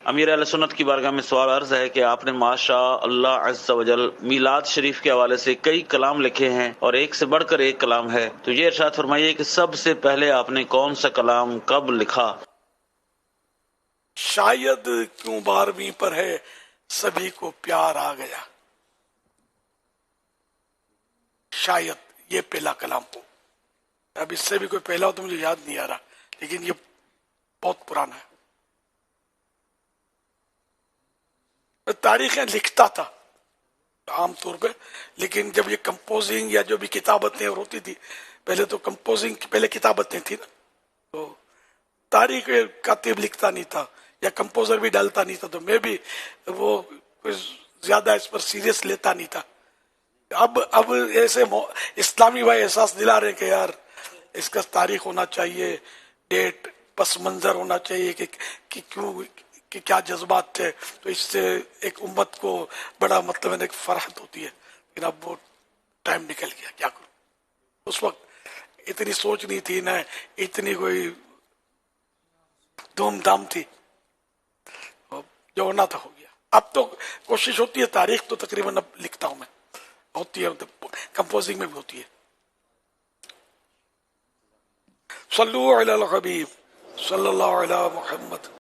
امیر اہل سنت کی بارگاہ میں سوال عرض ہے کہ آپ نے ماشاء اللہ عز و جل میلاد شریف کے حوالے سے کئی کلام لکھے ہیں اور ایک سے بڑھ کر ایک کلام ہے، تو یہ ارشاد فرمائیے کہ سب سے پہلے آپ نے کون سا کلام کب لکھا؟ شاید کیوں 12ویں پر ہے سبھی کو پیار آ گیا، شاید یہ پہلا کلام ہو۔ اب اس سے بھی کوئی پہلا ہو تو مجھے یاد نہیں آ رہا، لیکن یہ بہت پرانا ہے۔ میں تاریخیں لکھتا تھا عام طور پہ، لیکن جب یہ کمپوزنگ یا جو بھی کتابتیں اور ہوتی تھی، پہلے تو کمپوزنگ کی پہلے کتابتیں تھی نا، تو تاریخ کاتب لکھتا نہیں تھا یا کمپوزر بھی ڈالتا نہیں تھا، تو میں بھی وہ کچھ زیادہ اس پر سیریس لیتا نہیں تھا۔ اب ایسے اسلامی بھائی احساس دلا رہے کہ یار اس کا تاریخ ہونا چاہیے، ڈیٹ، پس منظر ہونا چاہیے کہ کیوں، کہ کیا جذبات تھے، تو اس سے ایک امت کو بڑا مطلب ایک فرحت ہوتی ہے۔ لیکن اب وہ ٹائم نکل گیا، کیا کروں، اس وقت اتنی سوچ نہیں تھی، نہ اتنی کوئی دھوم دھام تھی، جو ہونا تھا ہو گیا۔ اب تو کوشش ہوتی ہے، تاریخ تو تقریباً اب لکھتا ہوں میں، ہوتی ہے، کمپوزنگ میں بھی ہوتی ہے۔ صلو علی الحبیب صلی اللہ علی محمد۔